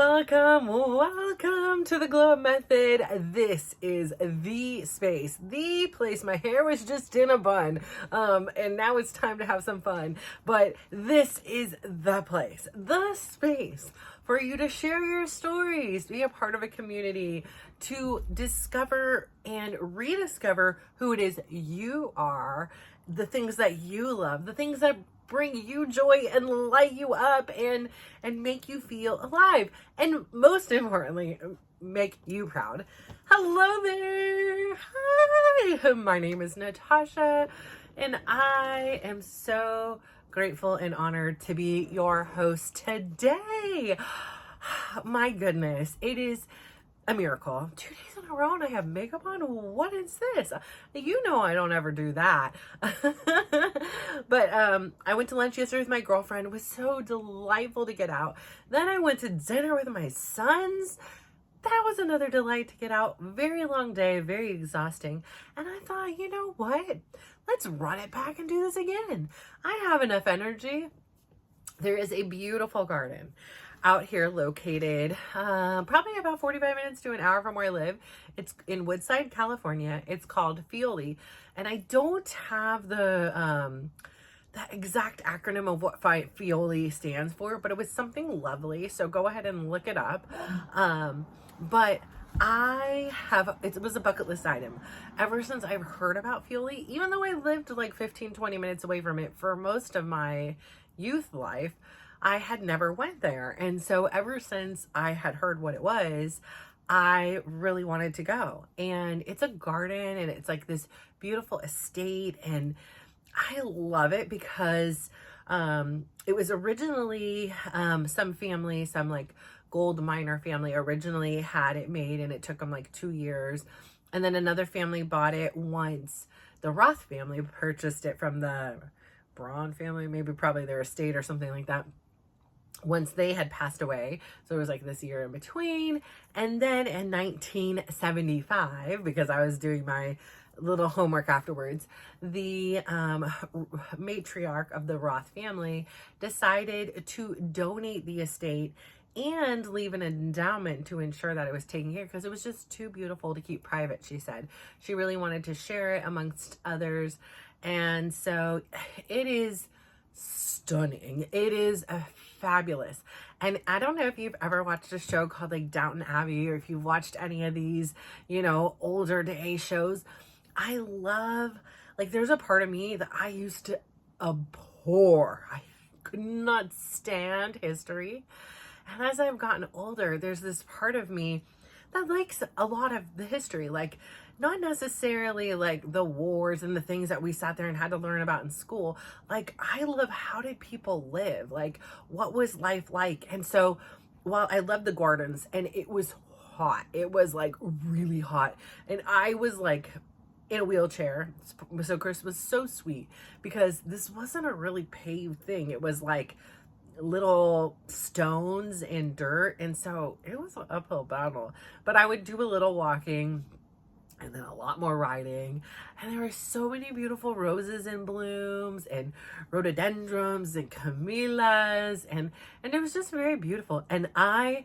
Welcome to the Glow Up Method. This is the space, the place. My hair was just in a bun, and now it's time to have some fun. But this is the place, the space for you to share your stories, be a part of a community, to discover and rediscover who it is you are, the things that you love, the things that bring you joy and light you up and make you feel alive, and most importantly, make you proud. Hello there. Hi, my name is Natasha, and I am so grateful and honored to be your host today. My goodness, it is a miracle. 2 days in a row and I have makeup on. What is this? You know I don't ever do that. But I went to lunch yesterday with my girlfriend. It was so delightful to get out. Then I went to dinner with my sons. That was another delight to get out. Very long day, very exhausting. And I thought, you know what? Let's run it back and do this again. I have enough energy. There is a beautiful garden out here located probably about 45 minutes to an hour from where I live. It's in Woodside, California. It's called Fioli. And I don't have the exact acronym of what Fioli stands for, but it was something lovely. So go ahead and look it up. But it was a bucket list item. Ever since I've heard about Fioli, even though I lived like 15-20 minutes away from it for most of my youth life, I had never went there. And so ever since I had heard what it was, I really wanted to go. And it's a garden and it's like this beautiful estate. And I love it because it was originally some like gold miner family originally had it made, and it took them like 2 years. And then another family bought it once the Roth family purchased it from the Braun family, probably their estate or something like that, once they had passed away. So it was like this year in between. And then in 1975, because I was doing my little homework afterwards, the matriarch of the Roth family decided to donate the estate and leave an endowment to ensure that it was taken care of, because it was just too beautiful to keep private, she said. She really wanted to share it amongst others. And so it is stunning. It is fabulous. And I don't know if you've ever watched a show called like Downton Abbey, or if you've watched any of these, older day shows. I love, like, there's a part of me that I used to abhor. I could not stand history. And as I've gotten older, there's this part of me that likes a lot of the history, like not necessarily like the wars and the things that we sat there and had to learn about in school. Like, I love, how did people live? Like, what was life like? And so while I love the gardens, and it was hot, it was like really hot, and I was like in a wheelchair. So Chris was so sweet, because this wasn't a really paved thing. It was like little stones and dirt, and so it was an uphill battle. But I would do a little walking and then a lot more riding, and there were so many beautiful roses in blooms and rhododendrons and camellias, and it was just very beautiful. And I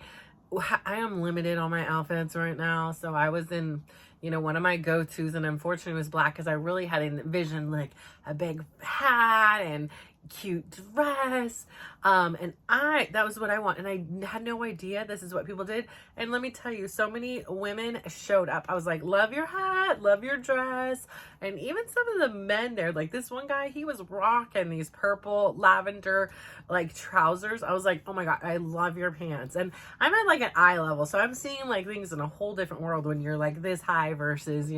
am limited on my outfits right now, so I was in one of my go-tos, and unfortunately it was black, because I really had envisioned like a big hat and cute dress, and that was what I want, and I had no idea this is what people did. And let me tell you, so many women showed up. I was like, love your hat, love your dress. And even some of the men there, like this one guy, he was rocking these purple lavender like trousers. I was like, oh my god, I love your pants. And I'm at like an eye level, so I'm seeing like things in a whole different world when you're like this high versus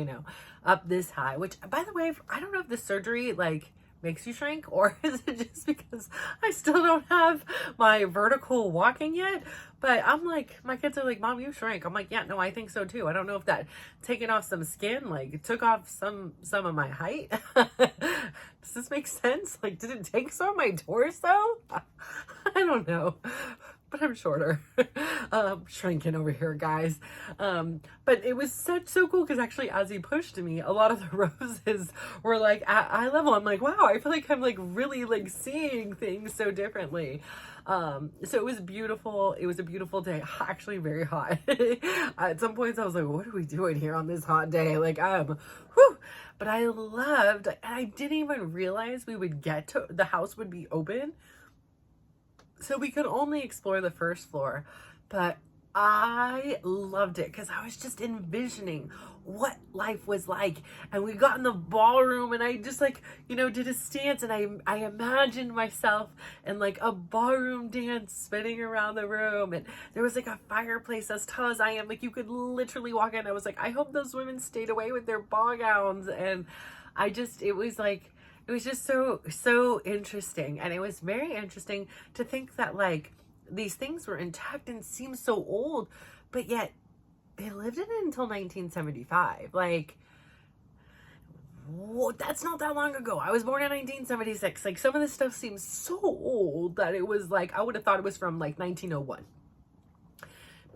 up this high. Which, by the way, I don't know if the surgery like makes you shrink, or is it just because I still don't have my vertical walking yet? But I'm like, my kids are like, Mom, you shrank. I'm like, yeah, no, I think so too. I don't know if that taking off some skin like took off some of my height. Does this make sense? Like, did it take some of my torso? I don't know. But I'm shorter. Shrinking over here, guys. But it was so cool, because actually as he pushed me, a lot of the roses were like at eye level. I'm like, wow, I feel like I'm like really like seeing things so differently. So it was beautiful. It was a beautiful day, actually very hot. At some points I was like, what are we doing here on this hot day? Like, whew. But I loved, and I didn't even realize we would get to, the house would be open. So we could only explore the first floor, but I loved it because I was just envisioning what life was like. And we got in the ballroom and I just like, did a stance, and I imagined myself in like a ballroom dance spinning around the room. And there was like a fireplace as tall as I am. Like you could literally walk in. I was like, I hope those women stayed away with their ball gowns. And it was just so interesting. And it was very interesting to think that like these things were intact and seem so old, but yet they lived in it until 1975. Like, whoa, that's not that long ago. I was born in 1976. Like some of this stuff seems so old that it was like, I would have thought it was from like 1901.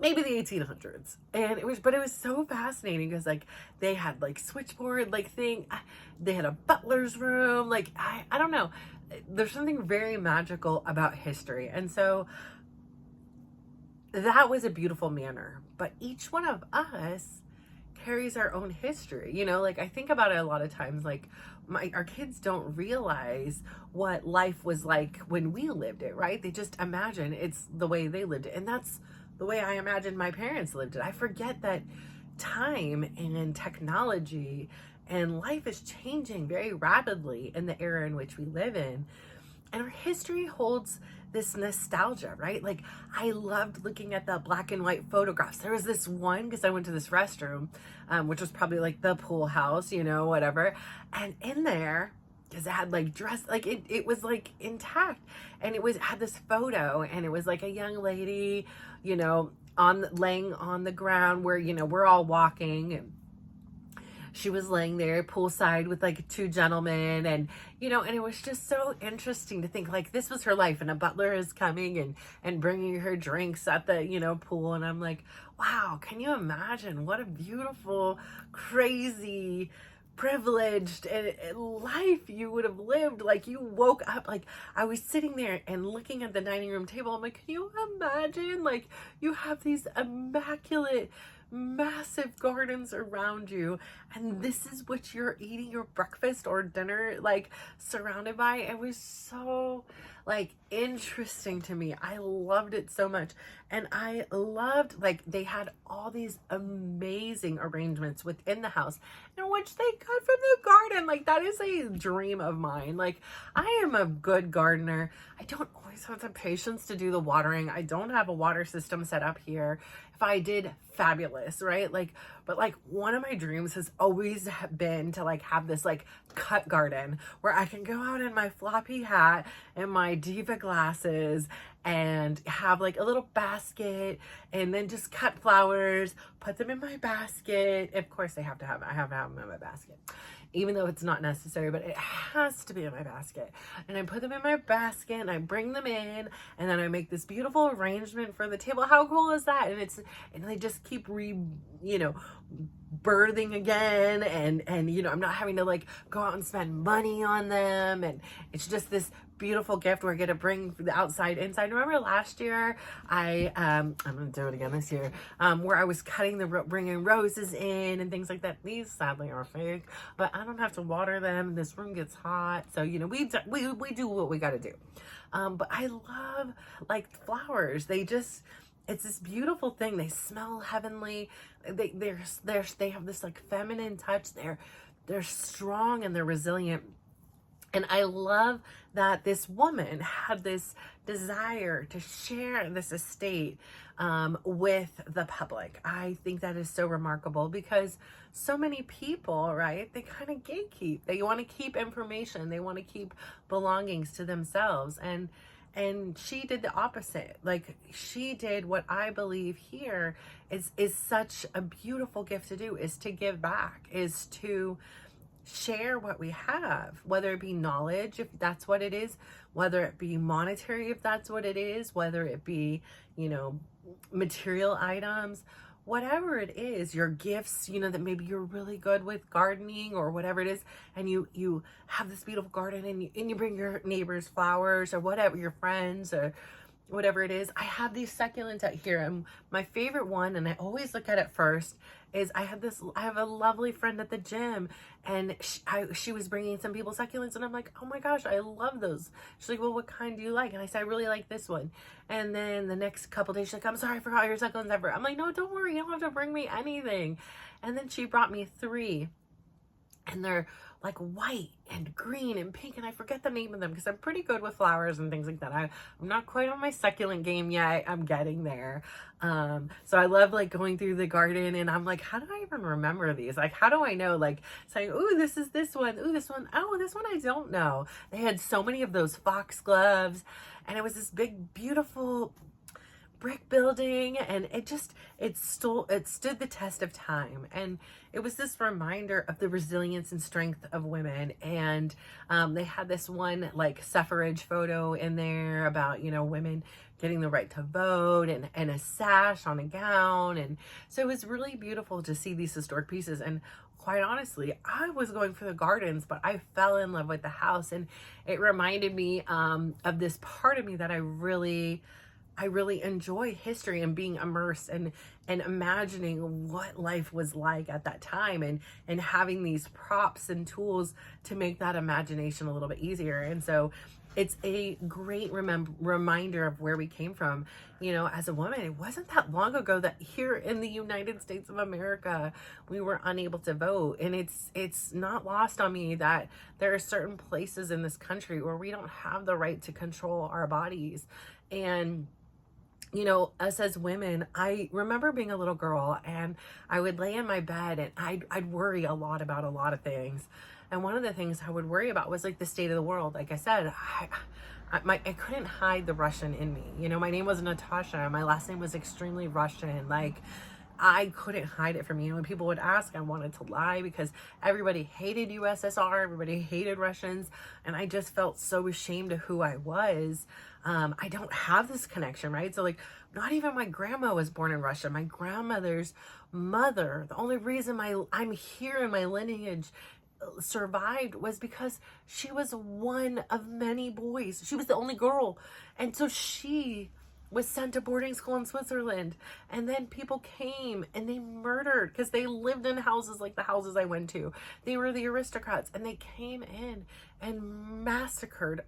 Maybe the 1800s. And it was so fascinating because like they had like switchboard like thing, they had a butler's room, like I don't know, there's something very magical about history. And so that was a beautiful manor, but each one of us carries our own history. Like I think about it a lot of times, like our kids don't realize what life was like when we lived it, right? They just imagine it's the way they lived it, and that's the way I imagine my parents lived it. I forget that time and technology and life is changing very rapidly in the era in which we live in. And our history holds this nostalgia, right? Like I loved looking at the black and white photographs. There was this one, because I went to this restroom, which was probably like the pool house, whatever. And in there, because it had like dress, like it was like intact, and had this photo, and it was like a young lady, laying on the ground where, we're all walking, and she was laying there poolside with like two gentlemen, and and it was just so interesting to think like this was her life, and a butler is coming and bringing her drinks at the pool, and I'm like, wow, can you imagine what a beautiful, crazy, privileged life you would have lived? Like you woke up, like I was sitting there and looking at the dining room table, I'm like, can you imagine, like you have these immaculate massive gardens around you, and this is what you're eating your breakfast or dinner like surrounded by. It was so like interesting to me. I loved it so much. And I loved like they had all these amazing arrangements within the house in which they cut from the garden. Like that is a dream of mine. Like I am a good gardener. I don't always have the patience to do the watering. I don't have a water system set up here. If I did, fabulous, right? Like, but like one of my dreams has always been to like have this like cut garden where I can go out in my floppy hat and my diva glasses and have like a little basket, and then just cut flowers, put them in my basket. Of course I have to have them in my basket, even though it's not necessary, but it has to be in my basket. And I put them in my basket and I bring them in, and then I make this beautiful arrangement for the table. How cool is that? And they just keep birthing again, and I'm not having to like go out and spend money on them, and it's just this beautiful gift we're gonna bring the outside inside. Remember last year I'm gonna do it again this year, where I was cutting bringing roses in and things like that. These sadly are fake, but I don't have to water them. This room gets hot, so we do what we gotta do. But I love like flowers. It's this beautiful thing. They smell heavenly. They have this like feminine touch. They're strong and they're resilient. And I love that this woman had this desire to share this estate with the public. I think that is so remarkable because so many people, right, they kind of gatekeep. They want to keep information. They want to keep belongings to themselves. And she did the opposite. Like she did what I believe here is such a beautiful gift to do, is to give back, is to share what we have, whether it be knowledge, if that's what it is, whether it be monetary, if that's what it is, whether it be, material items, whatever it is, your gifts, that maybe you're really good with gardening or whatever it is, and you have this beautiful garden, and you bring your neighbors flowers or whatever, your friends, or whatever it is. I have these succulents out here, and my favorite one, and I always look at it first, is I have a lovely friend at the gym, and she was bringing some people succulents, and I'm like, oh my gosh, I love those. She's like, well, what kind do you like? And I said, I really like this one. And then the next couple days, she's like, I'm sorry, I forgot your succulents ever. I'm like, no, don't worry, you don't have to bring me anything. And then she brought me 3, and they're like white and green and pink, and I forget the name of them because I'm pretty good with flowers and things like that. I'm not quite on my succulent game yet. I'm getting there. So I love like going through the garden, and I'm like, how do I even remember these? Like, how do I know? Like saying, ooh, this is this one. Ooh, this one. Oh, this one I don't know. They had so many of those foxgloves, and it was this big, beautiful brick building, and it stood the test of time, and it was this reminder of the resilience and strength of women. And they had this one like suffrage photo in there about, you know, women getting the right to vote, and a sash on a gown, and so it was really beautiful to see these historic pieces. And quite honestly, I was going for the gardens, but I fell in love with the house, and it reminded me of this part of me that I really enjoy history and being immersed and imagining what life was like at that time, and having these props and tools to make that imagination a little bit easier. And so it's a great reminder of where we came from. You know, as a woman, it wasn't that long ago that here in the United States of America, we were unable to vote. And it's not lost on me that there are certain places in this country where we don't have the right to control our bodies. And you know, us as women, I remember being a little girl, and I would lay in my bed, and I'd worry a lot about a lot of things. And one of the things I would worry about was like the state of the world. Like I said, I couldn't hide the Russian in me. You know, my name was Natasha. My last name was extremely Russian. Like, I couldn't hide it from you. And when people would ask, I wanted to lie because everybody hated USSR, everybody hated Russians, and I just felt so ashamed of who I was. I don't have this connection, right? So like, not even my grandma was born in Russia. My grandmother's mother, the only reason I'm here in my lineage survived was because she was one of many boys. She was the only girl. And so she was sent to boarding school in Switzerland, and then people came and they murdered because they lived in houses like the houses I went to. They were the aristocrats, and they came in and massacred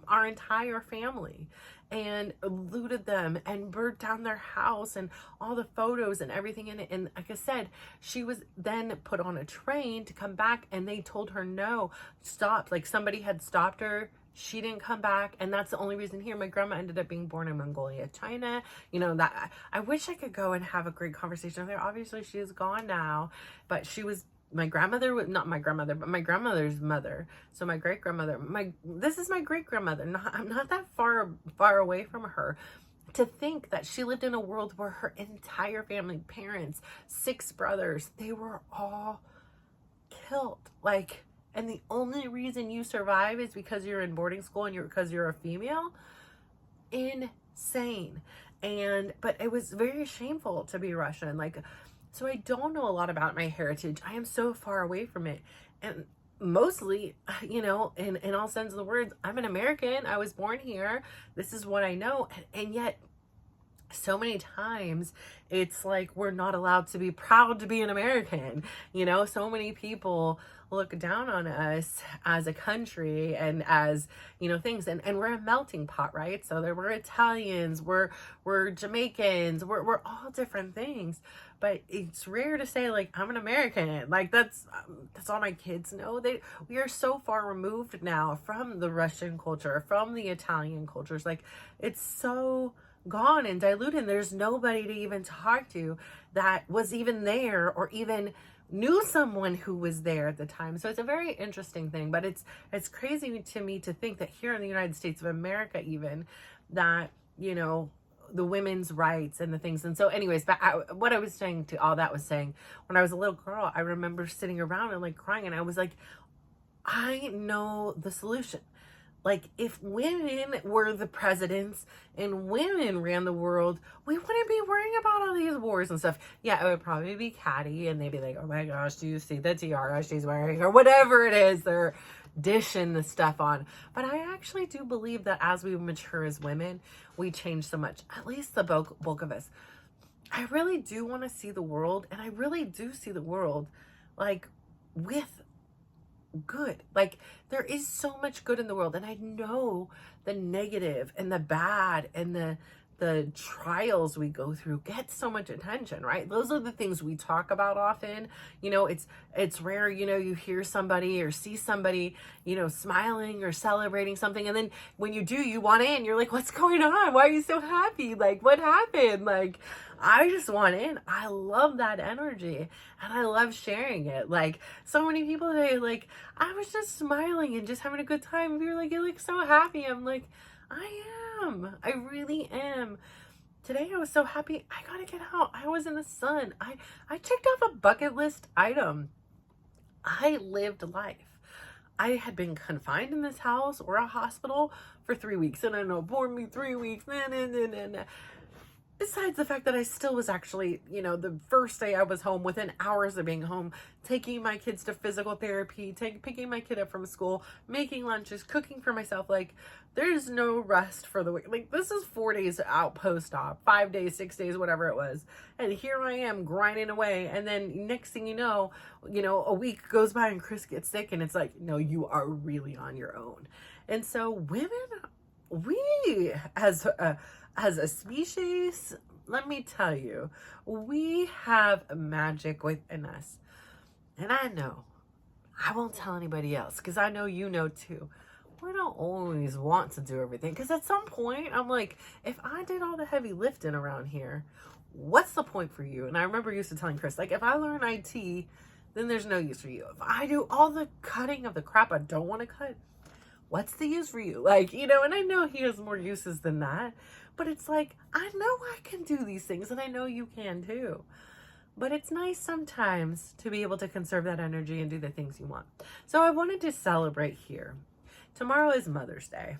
our entire family and looted them and burnt down their house and all the photos and everything in it. And like I said, she was then put on a train to come back, and they told her no, stop. Like somebody had stopped her. She didn't come back, and that's the only reason here. My grandma ended up being born in Mongolia, China. You know, that I wish I could go and have a great conversation with her. Obviously, she is gone now, but she was my grandmother, not my grandmother, but my grandmother's mother. So my great grandmother, this is my great grandmother. I'm not that far away from her. To think that she lived in a world where her entire family, parents, 6 brothers, they were all killed. Like, and the only reason you survive is because you're in boarding school and because you're a female. Insane. But it was very shameful to be Russian. Like, so I don't know a lot about my heritage. I am so far away from it. And mostly, you know, in all sense of the words, I'm an American. I was born here. This is what I know. And yet, so many times it's like we're not allowed to be proud to be an American. You know, so many people look down on us as a country and as, you know, things, and we're a melting pot, right? So there were Italians, we're Jamaicans, we're all different things, but it's rare to say like I'm an American. Like that's all my kids know. We are so far removed now from the Russian culture, from the Italian cultures. Like it's so gone and diluted, and there's nobody to even talk to that was even there or even knew someone who was there at the time. So it's a very interesting thing, but it's crazy to me to think that here in the United States of America, even that, you know, the women's rights and the things. And so anyways, what I was saying to all that was saying, when I was a little girl, I remember sitting around and like crying, and I was like, I know the solution. Like, if women were the presidents and women ran the world, we wouldn't be worrying about all these wars and stuff. Yeah, it would probably be catty, and they'd be like, oh my gosh, do you see the tiara she's wearing? Or whatever it is they're dishing the stuff on. But I actually do believe that as we mature as women, we change so much, at least the bulk of us. I really do want to see the world, and I really do see the world like with good. Like, there is so much good in the world, and I know the negative and the bad and the trials we go through get so much attention, right? Those are the things we talk about often. You know, it's rare, you know, you hear somebody or see somebody, you know, smiling or celebrating something, and then when you do, you want in, you're like, what's going on? Why are you so happy? Like, what happened? Like, I just want in. I love that energy, and I love sharing it. Like, so many people today, like, I was just smiling and just having a good time. You're like, you look so happy. I'm like, I am. I really am. Today I was so happy. I gotta get out. I was in the sun. I checked off a bucket list item. I lived life. I had been confined in this house or a hospital for 3 weeks. And I know, bore me 3 weeks. Besides the fact that I still was actually, you know, the first day I was home, within hours of being home, taking my kids to physical therapy, picking my kid up from school, making lunches, cooking for myself. Like, there's no rest for the week. Like, this is 4 days out post-op, 5 days, 6 days, whatever it was. And here I am grinding away. And then next thing you know, a week goes by and Chris gets sick, and it's like, no, you are really on your own. And so women, we as a species, let me tell you, we have magic within us. And I know, I won't tell anybody else, because I know you know too. We don't always want to do everything, because at some point, I'm like, if I did all the heavy lifting around here, what's the point for you? And I remember used to telling Chris, like, if I learn IT, then there's no use for you. If I do all the cutting of the crap I don't want to cut, what's the use for you? Like, you know, and I know he has more uses than that, but it's like, I know I can do these things, and I know you can too. But it's nice sometimes to be able to conserve that energy and do the things you want. So I wanted to celebrate here. Tomorrow is Mother's Day.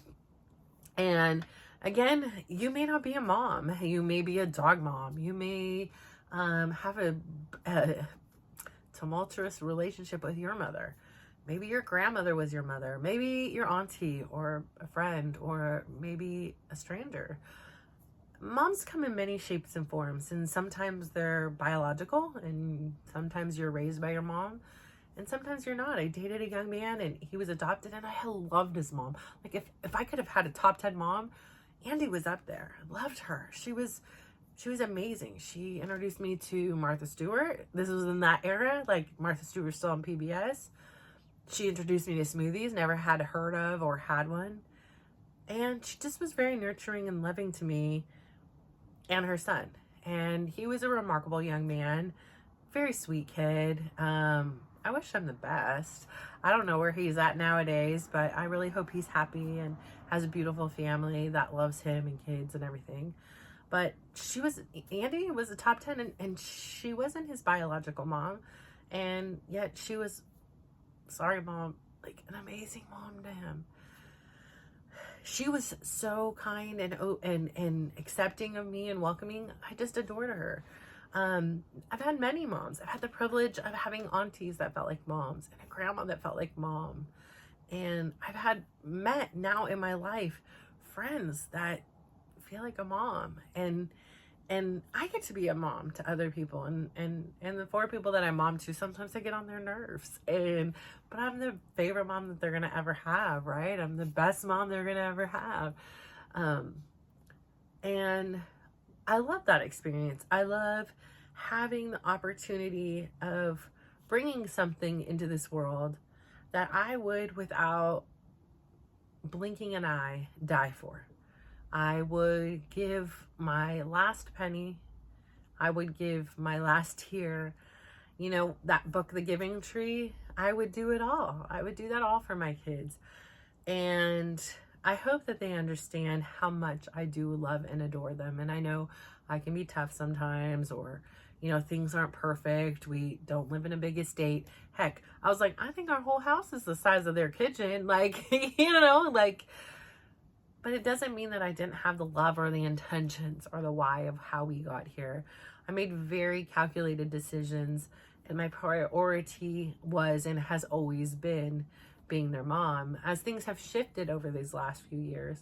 And again, you may not be a mom. You may be a dog mom. You may have a tumultuous relationship with your mother. Maybe your grandmother was your mother. Maybe your auntie or a friend, or maybe a stranger. Moms come in many shapes and forms, and sometimes they're biological, and sometimes you're raised by your mom, and sometimes you're not. I dated a young man, and he was adopted, and I loved his mom. Like, if I could have had a top 10 mom, Andy was up there. I loved her. She was amazing. She introduced me to Martha Stewart. This was in that era, like Martha Stewart still on PBS. She introduced me to smoothies, never had heard of or had one. And she just was very nurturing and loving to me and her son. And he was a remarkable young man, very sweet kid. I wish him the best. I don't know where he's at nowadays, but I really hope he's happy and has a beautiful family that loves him and kids and everything. But Andy was a top 10, and she wasn't his biological mom. And yet she was, sorry mom, like an amazing mom to him. She was so kind and accepting of me and welcoming. I just adored her. I've had many moms. I've had the privilege of having aunties that felt like moms, and a grandma that felt like mom. And I've met now in my life friends that feel like a mom, and I get to be a mom to other people, and the 4 people that I'm mom to, sometimes I get on their nerves, but I'm the favorite mom that they're gonna ever have, right? I'm the best mom they're gonna ever have. And I love that experience. I love having the opportunity of bringing something into this world that I would, without blinking an eye, die for. I would give my last penny. I would give my last tear. You know, that book, The Giving Tree, I would do it all. I would do that all for my kids. And I hope that they understand how much I do love and adore them. And I know I can be tough sometimes, or, you know, things aren't perfect. We don't live in a big estate. Heck, I was like, I think our whole house is the size of their kitchen. Like, you know, like, but it doesn't mean that I didn't have the love or the intentions or the why of how we got here. I made very calculated decisions, and my priority was and has always been being their mom, as things have shifted over these last few years,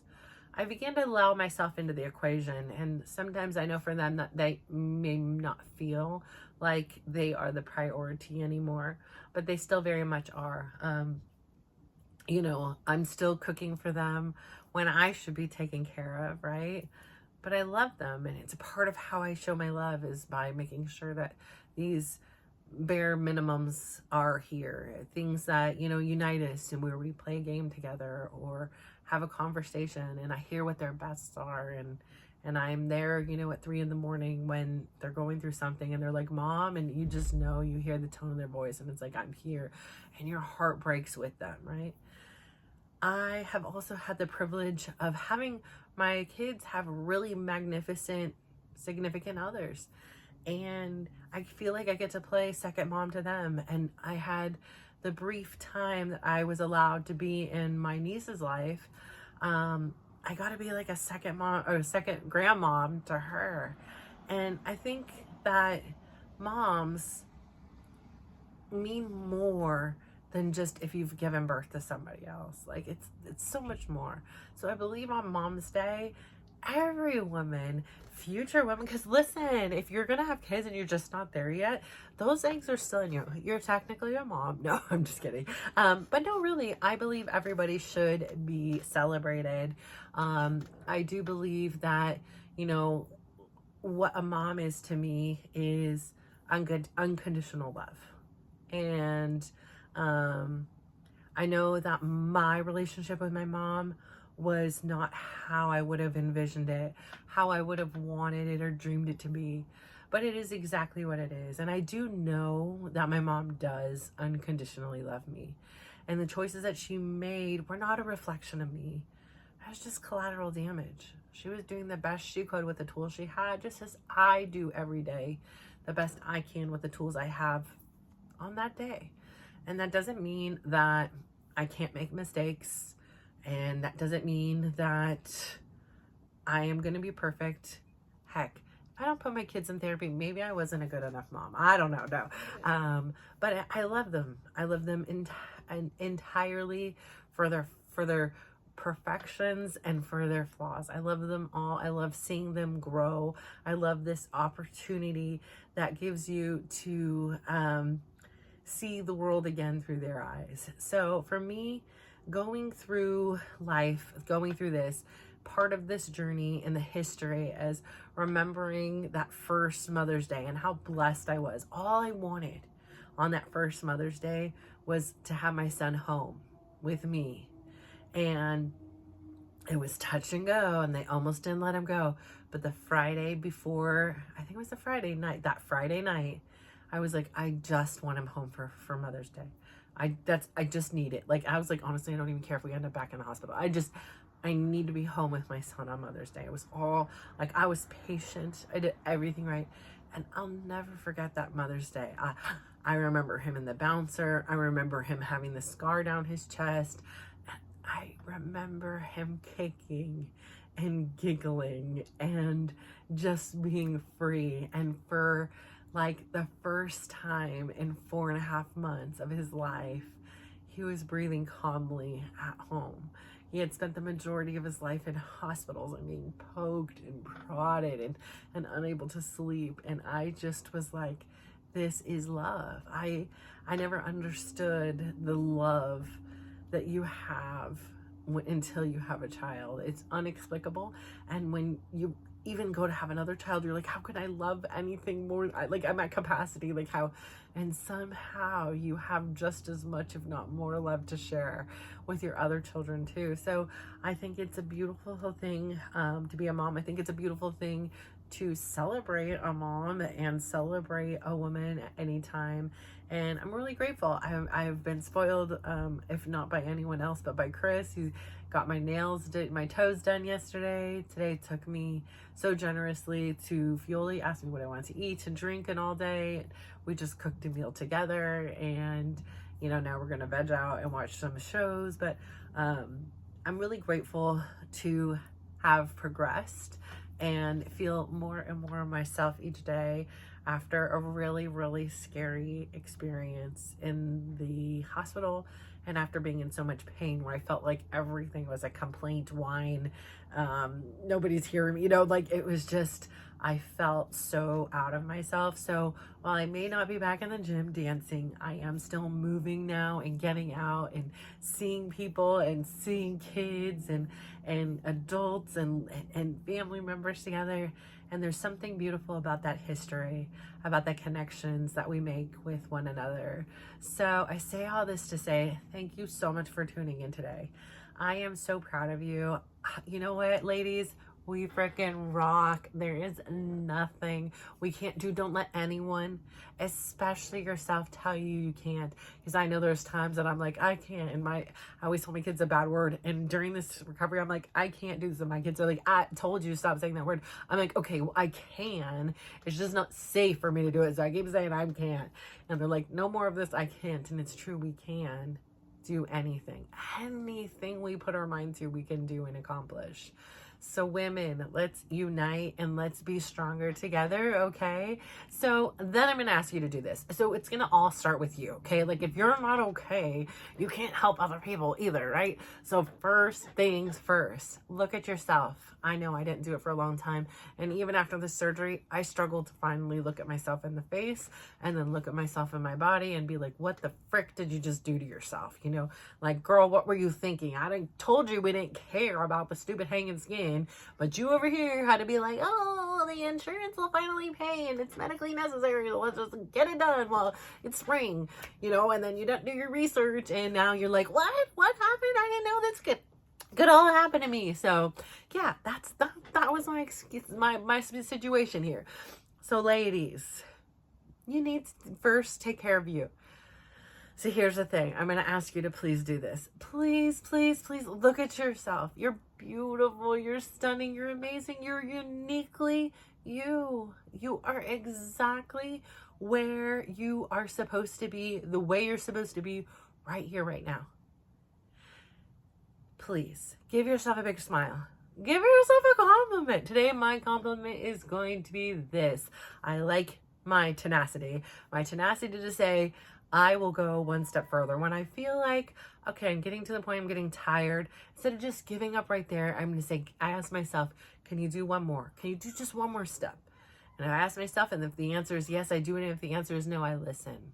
I began to allow myself into the equation. And sometimes I know for them that they may not feel like they are the priority anymore, but they still very much are. You know, I'm still cooking for them when I should be taken care of, right? But I love them, and it's a part of how I show my love is by making sure that these bare minimums are here. Things that, you know, unite us, and where we play a game together or have a conversation, and I hear what their bests are, and I'm there, you know, at 3 a.m. when they're going through something and they're like, Mom, and you just know, you hear the tone of their voice, and it's like, I'm here, and your heart breaks with them, right? I have also had the privilege of having my kids have really magnificent significant others, and I feel like I get to play second mom to them. And I had the brief time that I was allowed to be in my niece's life, I got to be like a second mom or a second grandmom to her. And I think that moms mean more than just if you've given birth to somebody else. Like it's so much more. So I believe on Mom's Day, every woman, future woman, because listen, if you're gonna have kids and you're just not there yet, those eggs are still in you. You're technically a mom. No, I'm just kidding. But no, really, I believe everybody should be celebrated. I do believe that, you know, what a mom is to me is unconditional love. And I know that my relationship with my mom was not how I would have envisioned it, how I would have wanted it or dreamed it to be, but it is exactly what it is. And I do know that my mom does unconditionally love me. And the choices that she made were not a reflection of me. It was just collateral damage. She was doing the best she could with the tools she had, just as I do every day, the best I can with the tools I have on that day. And that doesn't mean that I can't make mistakes. And that doesn't mean that I am going to be perfect. Heck, if I don't put my kids in therapy, maybe I wasn't a good enough mom. I don't know. No. But I love them. I love them entirely for their perfections and for their flaws. I love them all. I love seeing them grow. I love this opportunity that gives you to see the world again through their eyes. So for me, going through life, going through this, part of this journey in the history is remembering that first Mother's Day and how blessed I was. All I wanted on that first Mother's Day was to have my son home with me. And it was touch and go, and they almost didn't let him go. But the Friday before, I think it was the Friday night, that Friday night, I was like, I just want him home for Mother's Day. I just need it. Like, I was like, honestly, I don't even care if we end up back in the hospital. I need to be home with my son on Mother's Day. It was all, like, I was patient. I did everything right. And I'll never forget that Mother's Day. I remember him in the bouncer. I remember him having the scar down his chest. I remember him kicking and giggling and just being free. And for like the first time in 4.5 months of his life, he was breathing calmly at home. He had spent the majority of his life in hospitals and being poked and prodded and unable to sleep. And I just was like, this is love. I never understood the love that you have until you have a child. It's inexplicable. And when you even go to have another child, you're like, how can I love anything more? I'm at capacity, like how, and somehow you have just as much, if not more, love to share with your other children too. So I think it's a beautiful thing to be a mom. I think it's a beautiful thing to celebrate a mom and celebrate a woman at any time. And I'm really grateful. I've been spoiled, if not by anyone else, but by Chris. He got my my toes done yesterday. Today took me so generously to Fioli, asked me what I wanted to eat and drink and all day. We just cooked a meal together, and you know, now we're gonna veg out and watch some shows. But I'm really grateful to have progressed and feel more and more myself each day after a really, really scary experience in the hospital and after being in so much pain where I felt like everything was a complaint whine, nobody's hearing me, you know, like it was just, I felt so out of myself. So while I may not be back in the gym dancing, I am still moving now and getting out and seeing people and seeing kids and adults and family members together. And there's something beautiful about that history, about the connections that we make with one another. So I say all this to say thank you so much for tuning in today. I am so proud of you. You know what, ladies? We freaking rock. There is nothing we can't do. Don't let anyone, especially yourself, tell you can't. Because I know there's times that I'm like, I can't. And I always tell my kids a bad word. And during this recovery, I'm like, I can't do this. And my kids are like, I told you to stop saying that word. I'm like, okay, well, I can. It's just not safe for me to do it. So I keep saying I can't. And they're like, no more of this. I can't. And it's true. We can do anything. Anything we put our mind to, we can do and accomplish. So women, let's unite and let's be stronger together, okay? So then I'm going to ask you to do this. So it's going to all start with you, okay? Like if you're not okay, you can't help other people either, right? So first things first, look at yourself. I know I didn't do it for a long time. And even after the surgery, I struggled to finally look at myself in the face and then look at myself in my body and be like, what the frick did you just do to yourself? You know, like, girl, what were you thinking? Told you we didn't care about the stupid hanging skin, but you over here had to be like, oh, the insurance will finally pay and it's medically necessary. So let's just get it done while it's spring, you know, and then you don't do your research and now you're like, what happened? I didn't know this could all happen to me. So yeah, that was my excuse, my situation here. So ladies, you need to first take care of you. So here's the thing. I'm going to ask you to please do this. Please, please, please look at yourself. You're beautiful. You're stunning. You're amazing. You're uniquely you. You are exactly where you are supposed to be, the way you're supposed to be right here, right now. Please give yourself a big smile. Give yourself a compliment. Today, my compliment is going to be this. I like my tenacity. My tenacity to say, I will go one step further. When I feel like, okay, I'm getting to the point, I'm getting tired, instead of just giving up right there, I'm going to say, I ask myself, can you do one more? Can you do just one more step? And I ask myself, and if the answer is yes, I do it. And if the answer is no, I listen.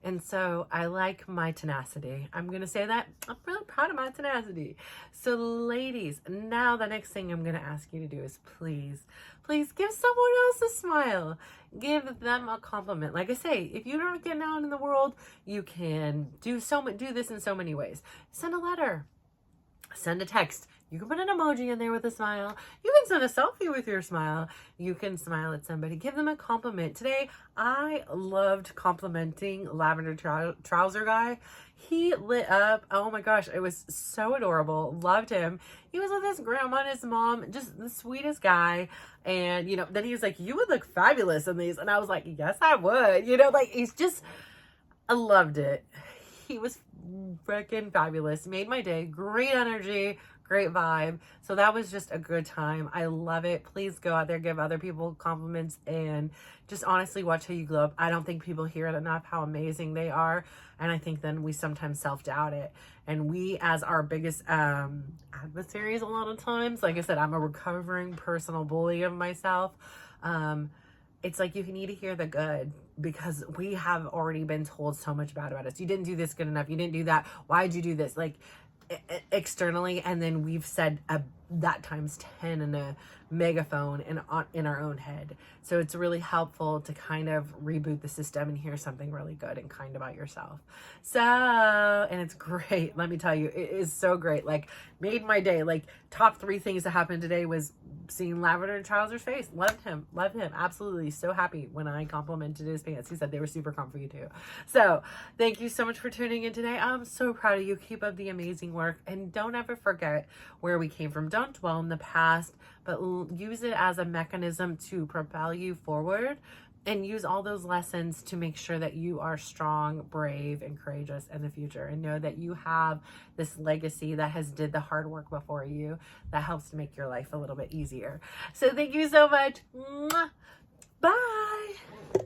And so I like my tenacity. I'm going to say that. I'm really proud of my tenacity. So ladies, now the next thing I'm going to ask you to do is please give someone else a smile. Give them a compliment. Like I say, if you're not getting out in the world, you can do this in so many ways. Send a letter. Send a text. You can put an emoji in there with a smile. You can send a selfie with your smile. You can smile at somebody. Give them a compliment. Today, I loved complimenting Lavender Trouser Guy. He lit up. Oh my gosh, it was so adorable. Loved him. He was with his grandma and his mom. Just the sweetest guy. And, you know, then he was like, you would look fabulous in these. And I was like, yes, I would. You know, like, I loved it. He was freaking fabulous. Made my day. Great energy. Great vibe. So that was just a good time. I love it. Please go out there, give other people compliments, and just honestly watch how you glow up. I don't think people hear it enough how amazing they are. And I think then we sometimes self-doubt it. And we, as our biggest adversaries a lot of times, like I said, I'm a recovering personal bully of myself. It's like you need to hear the good, because we have already been told so much bad about us. You didn't do this good enough. You didn't do that. Why'd you do this? Like, externally, and then we've said that times 10 in a megaphone and in our own head. So it's really helpful to kind of reboot the system and hear something really good and kind about yourself. So, and it's great. Let me tell you, it is so great. Like, made my day. Like, top 3 things that happened today was seeing Lavender Trouser's face. Loved him. Absolutely. So happy when I complimented his pants. He said they were super comfy too. So thank you so much for tuning in today. I'm so proud of you. Keep up the amazing work, and don't ever forget where we came from. Don't dwell in the past, but use it as a mechanism to propel you forward, and use all those lessons to make sure that you are strong, brave, and courageous in the future, and know that you have this legacy that has did the hard work before you that helps to make your life a little bit easier. So thank you so much. Mwah. Bye.